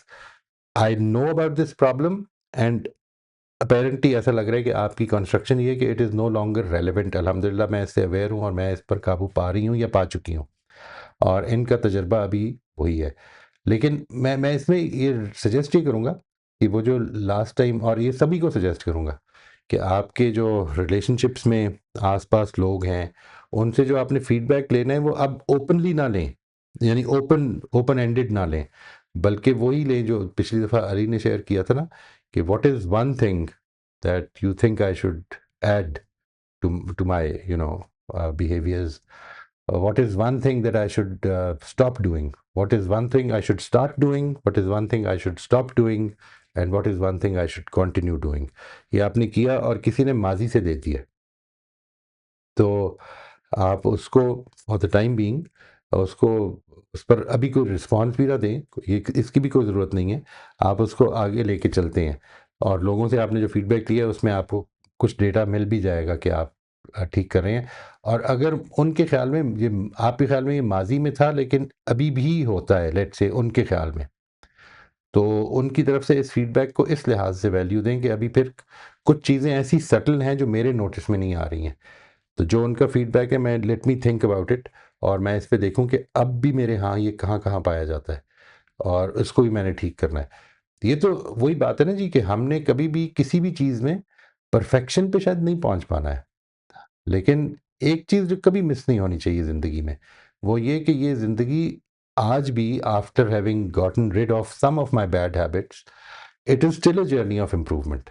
I know about this problem, and apparently ऐसा लग रहा है कि आपकी कंस्ट्रक्शन ये है कि it is no longer relevant. अल्हम्दुलिल्लाह मैं इससे अवेयर हूँ और मैं इस पर काबू पा रही हूँ या पा चुकी हूँ, और इनका तजुर्बा अभी वही है। लेकिन मैं इसमें ये सजेस्ट ही करूँगा कि वो जो लास्ट टाइम, और ये सभी को सजेस्ट करूँगा कि आपके जो रिलेशनशिप्स में आस-पास लोग हैं, उनसे जो आपने फीडबैक लेना है वो अब ओपनली ना लें, यानी ओपन एंडेड ना लें। बल्कि वही लें जो पिछली दफ़ा अली ने शेयर किया था ना, कि what is one thing that you think I should add to my behaviors. What is one thing that I should stop doing? What is one thing I should start doing? What is one thing I should stop doing? And what is one thing I should continue doing? ये आपने किया और किसी ने माजी से दे दिया, तो आप उसको फॉर द टाइम बीइंग उसको उस पर अभी कोई रिस्पॉन्स भी ना दें, ये इसकी भी कोई ज़रूरत नहीं है, आप उसको आगे लेके चलते हैं और लोगों से आपने जो फीडबैक लिया उसमें आपको कुछ डेटा मिल भी जाएगा कि आप ठीक कर रहे हैं। और अगर उनके ख्याल में ये आपके ख्याल में ये माजी में था लेकिन अभी भी होता है, लेट्स से उनके ख्याल में, तो उनकी तरफ से इस फीडबैक को इस लिहाज से वैल्यू दें कि अभी फिर कुछ चीज़ें ऐसी सटल हैं जो मेरे नोटिस में नहीं आ रही हैं, तो जो उनका फीडबैक है मैं let me think about it और मैं इस पे देखूं कि अब भी मेरे यहाँ ये कहाँ कहाँ पाया जाता है और इसको भी मैंने ठीक करना है। ये तो वही बात है ना जी कि हमने कभी भी किसी भी चीज़ में परफेक्शन पे शायद नहीं पहुंच पाना है, लेकिन एक चीज़ जो कभी मिस नहीं होनी चाहिए ज़िंदगी में, वो ये कि ये ज़िंदगी आज भी after having gotten rid of some of my bad habits, it is still a journey of improvement.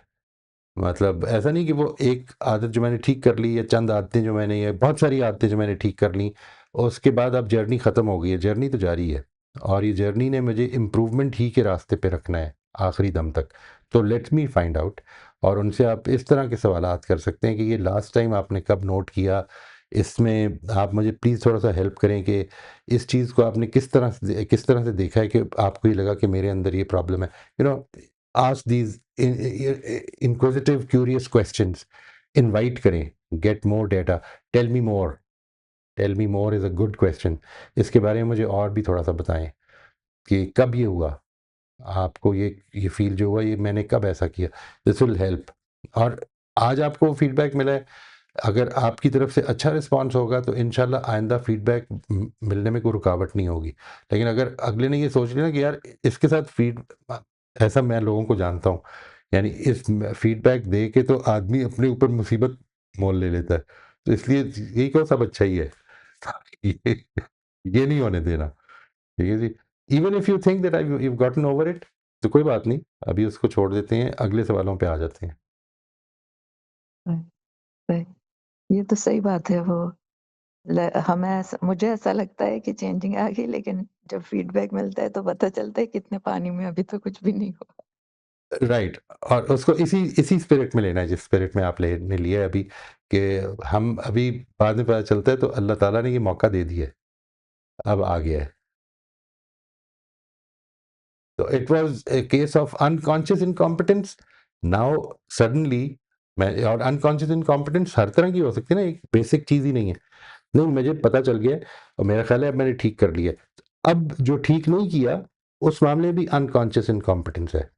मतलब ऐसा नहीं कि वो एक आदत जो मैंने ठीक कर ली या चंद आदतें जो मैंने या बहुत सारी आदतें जो मैंने ठीक कर ली और उसके बाद अब जर्नी ख़त्म हो गई है, जर्नी तो जारी है और ये जर्नी ने मुझे इम्प्रूवमेंट ही के रास्ते पे रखना है आखिरी दम तक। तो लेट्स मी फाइंड आउट, और उनसे आप इस तरह के सवालात कर सकते हैं कि ये लास्ट टाइम आपने कब नोट किया, इसमें आप मुझे प्लीज़ थोड़ा सा हेल्प करें कि इस चीज़ को आपने किस तरह से देखा है कि आपको ये लगा कि मेरे अंदर ये प्रॉब्लम है। ask these inquisitive curious questions, invite करें, get more data, tell me more is a good question। इसके बारे में मुझे और भी थोड़ा सा बताएं कि कब ये हुआ, आपको ये फील जो हुआ ये मैंने कब ऐसा किया, दिस विल हेल्प। और आज आपको फीडबैक मिला है, अगर आपकी तरफ से अच्छा रिस्पांस होगा तो इंशाल्लाह आइंदा फीडबैक मिलने में कोई रुकावट नहीं होगी। लेकिन अगर अगले ने ये सोच लिया कि यार इसके साथ ऐसा मैं लोगों को जानता हूँ, यानी इस फीडबैक दे के तो आदमी अपने ऊपर मुसीबत मोल ले लेता है, तो इसलिए यही कहो सब अच्छा ही है। ये ये नहीं होने देना, ठीक है जी। Even if you think that I you gotten over it, तो कोई बात नहीं, अभी उसको छोड़ देते हैं, अगले सवालों पे आ जाते हैं। राइट, ये तो सही बात है। वो मुझे ऐसा लगता है कि चेंजिंग आ गई, लेकिन जब फीडबैक मिलता है तो पता चलता है कितने पानी में अभी तो कुछ भी नहीं हुआ। राइट, और उसको इसी स्पिरिट में लेना है जिस स्पिरिट में आप लेने लिए अभी, कि हम अभी बाद में पता चलता है तो अल्लाह ताला ने ये मौका दे दिया है, अब आ गया है। तो it was a case of unconscious incompetence, now suddenly मैं, और अनकॉन्शियस इनकॉम्पिटेंस हर तरह की हो सकती है ना, एक बेसिक चीज़ ही नहीं है। नहीं, मुझे पता चल गया है और मेरा ख्याल है अब मैंने ठीक कर लिया है। अब जो ठीक नहीं किया उस मामले में भी अनकॉन्शियस इनकॉम्पिटेंस है,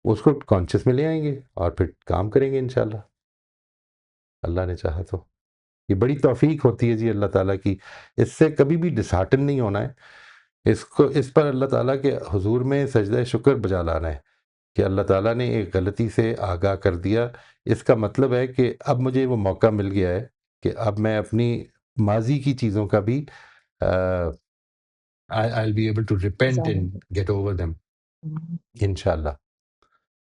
उसको कॉन्शियस में ले आएंगे और फिर काम करेंगे इंशाल्लाह, अल्लाह ने चाहा तो। ये बड़ी तौफीक होती है जी अल्लाह ताला की, इससे कभी भी डिसहार्टन नहीं होना है। इस पर अल्लाह ताला के हुजूर में सजदा शुक्र बजा लाना है कि अल्लाह ताला ने एक गलती से आगाह कर दिया। इसका मतलब है कि अब मुझे वो मौका मिल गया है कि अब मैं अपनी माजी की चीज़ों का भी I'll be able to repent and get over them, इंशाल्लाह।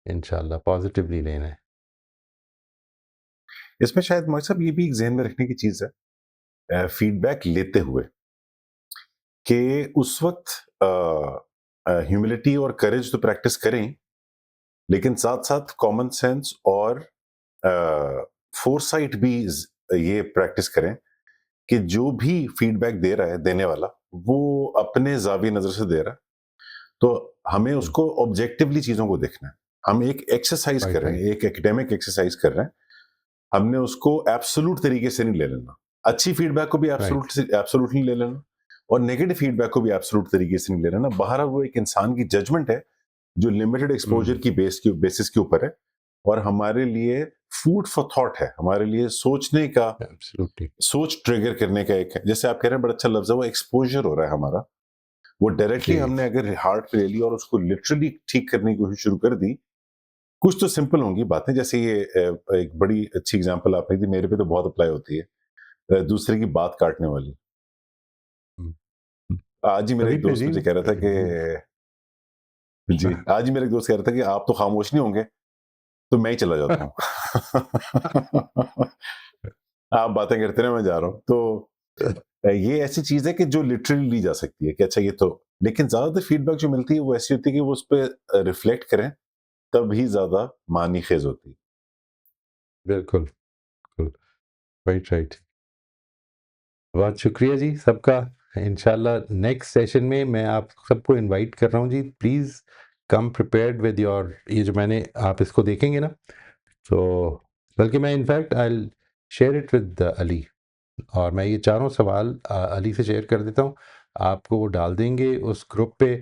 इंशाल्लाह पॉजिटिवली लेना है। इसमें शायद मोहित साहब ये भी एक ज़हन में रखने की चीज़ है, फीडबैक लेते हुए कि उस वक्त ह्यूमिलिटी और करेज तो प्रैक्टिस करें, लेकिन साथ-साथ कॉमन सेंस और फोरसाइट भी ये प्रैक्टिस करें कि जो भी फीडबैक दे रहा है देने वाला, वो अपने ज़ाविये नज़र से दे रहा है, तो हमें उसको ऑब्जेक्टिवली चीज़ों को देखना है। हम एक एक्सरसाइज कर रहे हैं, एक एकेडमिक एक्सरसाइज कर रहे हैं, हमने उसको एब्सोल्यूट तरीके से नहीं ले लेना। अच्छी फीडबैक को भी एब्सोल्यूटली ले लेना और नेगेटिव फीडबैक को भी एब्सोल्यूट तरीके से नहीं ले लेना। बहरहाल वो एक इंसान की जजमेंट है जो लिमिटेड एक्सपोजर की बेसिस के ऊपर है और हमारे लिए फूड फॉर थॉट है, हमारे लिए सोचने का, सोच ट्रिगर करने का एक है। जैसे आप कह रहे हैं, बड़ा अच्छा लफ्ज है, वो एक्सपोजर हो रहा है हमारा, वो डायरेक्टली हमने अगर हार्ट पे ले लिया और उसको लिटरली ठीक करने की कोशिश शुरू कर दी। कुछ तो सिंपल होंगी बातें, जैसे ये एक बड़ी अच्छी एग्जांपल आपने दी, मेरे पे तो बहुत अप्लाई होती है, दूसरे की बात काटने वाली। आज ही मेरा एक दोस्त मुझे कह रहा था कि जी, आज ही मेरा एक दोस्त कह रहा था कि आप तो खामोश नहीं होंगे, तो मैं ही चला जाता हूँ। आप बातें करते रहे, मैं जा रहा हूँ। तो ये ऐसी चीज़ है कि जो लिटरली ली जा सकती है कि अच्छा ये तो, लेकिन ज़्यादातर फीडबैक जो मिलती है वो ऐसी होती है कि वो उस पे रिफ्लेक्ट करें, तब ही ज़्यादा मानी-ख़ेज़ होती है। बिल्कुल, बिल्कुल, राइट, राइट। बहुत शुक्रिया जी सबका। इंशाल्लाह नेक्स्ट सेशन में मैं आप सबको इनवाइट कर रहा हूँ जी, please come prepared with your, ये जो मैंने, आप इसको देखेंगे ना, तो बल्कि मैं in fact I will share it with Ali, और मैं ये चारों सवाल अली से शेयर कर देता हूँ, आपको वो डाल देंगे उस ग्रुप पे।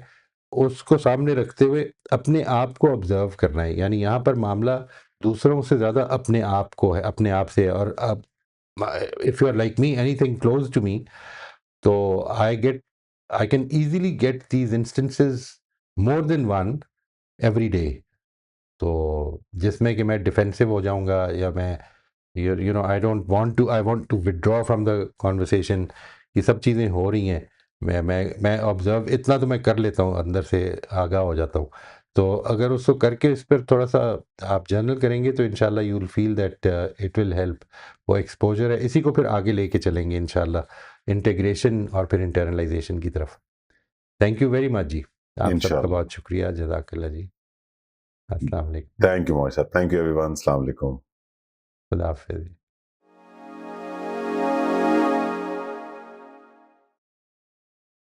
उसको सामने रखते हुए अपने आप को ऑब्जर्व करना है, यानी यहाँ पर मामला दूसरों से ज़्यादा अपने आप को है, अपने आप से है। और अब if you are like me, anything close to me, so I can easily get these instances, more than one, every day. तो जिसमें कि मैं डिफेंसिव हो जाऊंगा, या मैं you know I want to withdraw from the conversation, ये सब चीज़ें हो रही हैं। मैं ऑब्जर्व इतना तो मैं कर लेता हूँ, अंदर से आगाह हो जाता हूँ। तो अगर उसको करके इस पर थोड़ा सा आप जर्नल करेंगे तो इंशाल्लाह you will feel that it will help. वो एक्सपोजर है, इसी को फिर आगे लेके चलेंगे इंशाल्लाह, इंटीग्रेशन और फिर इंटरनलाइजेशन की तरफ। थैंक यू वेरी मच जी, आप सबका इंशाल्लाह। बहुत शुक्रिया, जज़ाकल्लाह जी। अस्सलाम वालेकुम, थैंक यू मोहम्मद साहब, थैंक यू एवरीवन, अस्सलाम वालेकुम। खुदा हाफिज़।